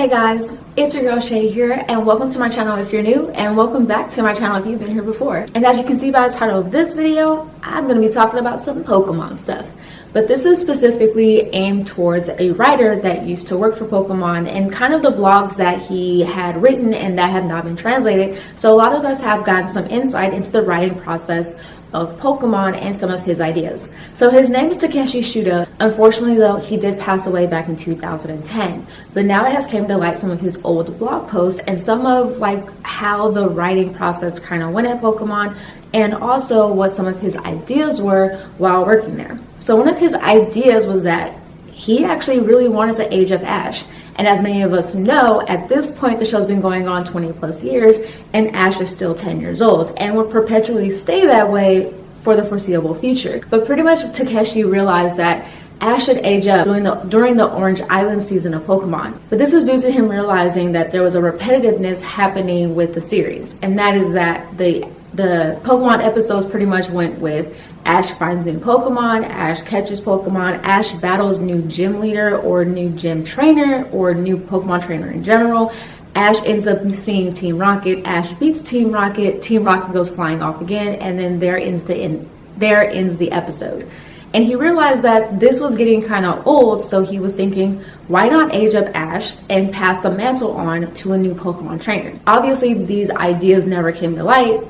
Hey guys, it's your girl Shay here, and welcome to my channel if you're new, and welcome back to my channel if you've been here before. And as you can see by the title of this video, I'm going to be talking about some Pokemon stuff. But this is specifically aimed towards a writer that used to work for Pokemon and kind of the blogs that he had written and that have not been translated. So a lot of us have gotten some insight into the writing process of Pokemon and some of his ideas. So his name is Takeshi Shuda. Unfortunately though, he did pass away back in 2010. But now it has came to light some of his old blog posts and some of like how the writing process kind of went at Pokemon, and also what some of his ideas were while working there. So one of his ideas was that he actually really wanted to age up Ash. And as many of us know, at this point, the show's been going on 20 plus years and Ash is still 10 years old and will perpetually stay that way for the foreseeable future. But pretty much Takeshi realized that Ash should age up during the Orange Island season of Pokemon. But this is due to him realizing that there was a repetitiveness happening with the series. And that is that the Pokemon episodes pretty much went with Ash finds new Pokemon, Ash catches Pokemon, Ash battles new gym leader or new gym trainer or new Pokemon trainer in general. Ash ends up seeing Team Rocket, Ash beats Team Rocket goes flying off again, and then there ends the episode. And he realized that this was getting kind of old, so he was thinking, why not age up Ash and pass the mantle on to a new Pokemon trainer? Obviously, these ideas never came to light,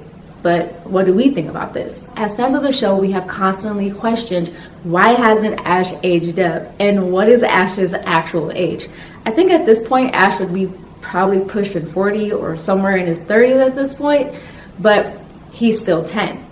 but what do we think about this? As fans of the show, we have constantly questioned, why hasn't Ash aged up? And what is Ash's actual age? I think at this point, Ash would be probably pushing 40 or somewhere in his 30s at this point, but he's still 10.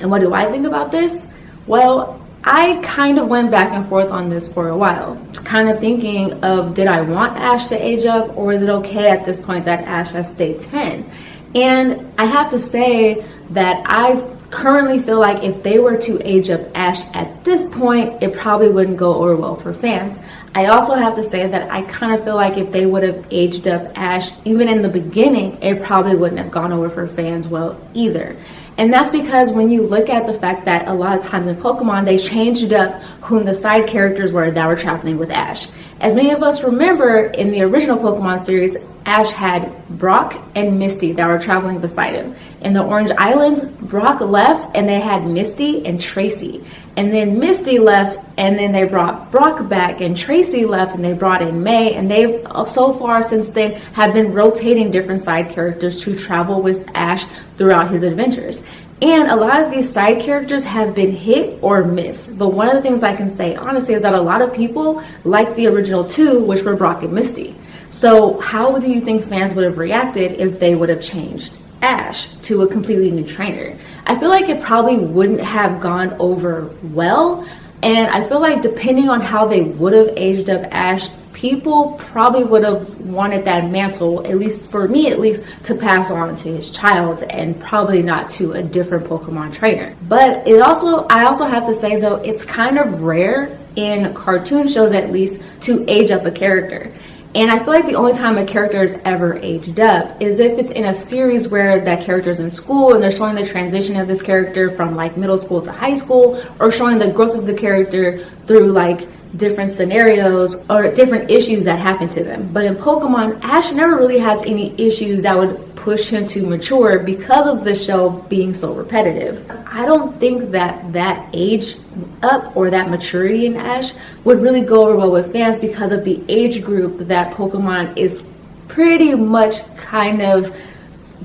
And what do I think about this? Well, I kind of went back and forth on this for a while, kind of thinking of, did I want Ash to age up, or is it okay at this point that Ash has stayed 10? And I have to say that I currently feel like if they were to age up Ash at this point, it probably wouldn't go over well for fans. I also have to say that I kind of feel like if they would have aged up Ash even in the beginning, it probably wouldn't have gone over for fans well either. And that's because when you look at the fact that a lot of times in Pokemon, they changed up whom the side characters were that were traveling with Ash. As many of us remember, in the original Pokemon series, Ash had Brock and Misty that were traveling beside him. In the Orange Islands, Brock left and they had Misty and Tracy. And then Misty left and then they brought Brock back, and Tracy left and they brought in May. And they've so far since then have been rotating different side characters to travel with Ash throughout his adventures. And a lot of these side characters have been hit or miss. But one of the things I can say honestly is that a lot of people like the original two, which were Brock and Misty. So how do you think fans would have reacted if they would have changed Ash to a completely new trainer? I feel like it probably wouldn't have gone over well. And I feel like depending on how they would have aged up Ash, people probably would have wanted that mantle, at least for me at least, to pass on to his child and probably not to a different Pokemon trainer. But I also have to say though, it's kind of rare in cartoon shows at least to age up a character. And I feel like the only time a character is ever aged up is if it's in a series where that character's in school and they're showing the transition of this character from like middle school to high school, or showing the growth of the character through like different scenarios or different issues that happen to them. But in Pokemon, Ash never really has any issues that would push him to mature because of the show being so repetitive. I don't think that age up or that maturity in Ash would really go over well with fans because of the age group that Pokemon is pretty much kind of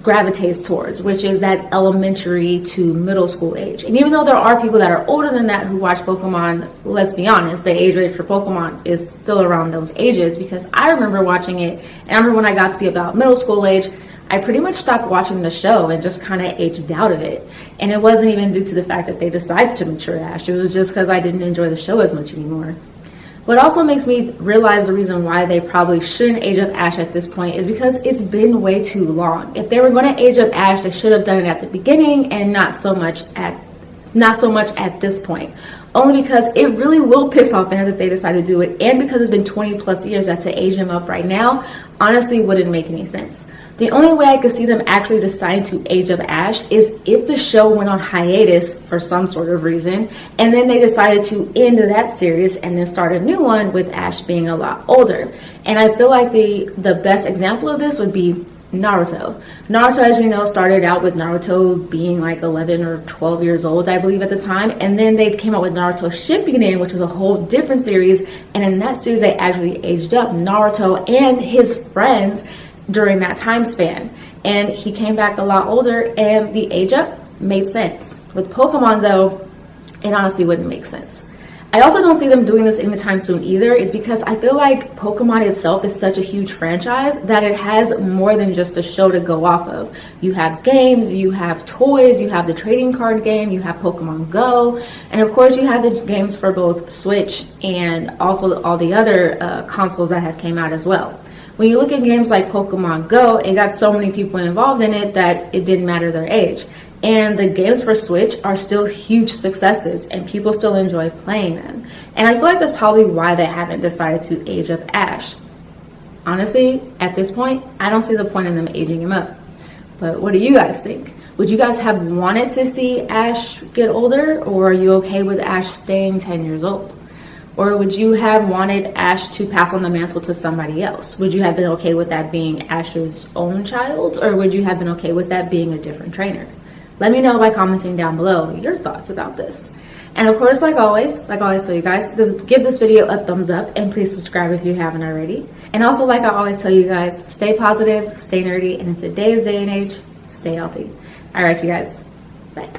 gravitates towards, which is that elementary to middle school age. And even though there are people that are older than that who watch Pokemon, let's be honest, the age range for Pokemon is still around those ages, because I remember watching it, and I remember when I got to be about middle school age, I pretty much stopped watching the show and just kind of aged out of it. And it wasn't even due to the fact that they decided to mature Ash. It was just because I didn't enjoy the show as much anymore. What also makes me realize the reason why they probably shouldn't age up Ash at this point is because it's been way too long. If they were going to age up Ash, they should have done it at the beginning and not so much at this point. Only because it really will piss off fans if they decide to do it, and because it's been 20 plus years that to age him up right now honestly wouldn't make any sense. The only way I could see them actually deciding to age up Ash is if the show went on hiatus for some sort of reason, and then they decided to end that series and then start a new one with Ash being a lot older. And I feel like the best example of this would be Naruto. Naruto, as you know, started out with Naruto being like 11 or 12 years old, I believe, at the time. And then they came out with Naruto Shippuden, which was a whole different series. And in that series, they actually aged up Naruto and his friends during that time span. And he came back a lot older, and the age up made sense. With Pokemon, though, it honestly wouldn't make sense. I also don't see them doing this anytime soon either, is because I feel like Pokemon itself is such a huge franchise that it has more than just a show to go off of. You have games, you have toys, you have the trading card game, you have Pokemon Go, and of course you have the games for both Switch and also all the other consoles that have came out as well. When you look at games like Pokemon Go, it got so many people involved in it that it didn't matter their age. And the games for Switch are still huge successes, and people still enjoy playing them. And I feel like that's probably why they haven't decided to age up Ash. Honestly, at this point, I don't see the point in them aging him up. But what do you guys think? Would you guys have wanted to see Ash get older, or are you okay with Ash staying 10 years old? Or would you have wanted Ash to pass on the mantle to somebody else? Would you have been okay with that being Ash's own child, or would you have been okay with that being a different trainer? Let me know by commenting down below your thoughts about this. And of course, like I always tell you guys, give this video a thumbs up, and please subscribe if you haven't already. And also, like I always tell you guys, stay positive, stay nerdy, and in today's day and age, stay healthy. All right, you guys, bye.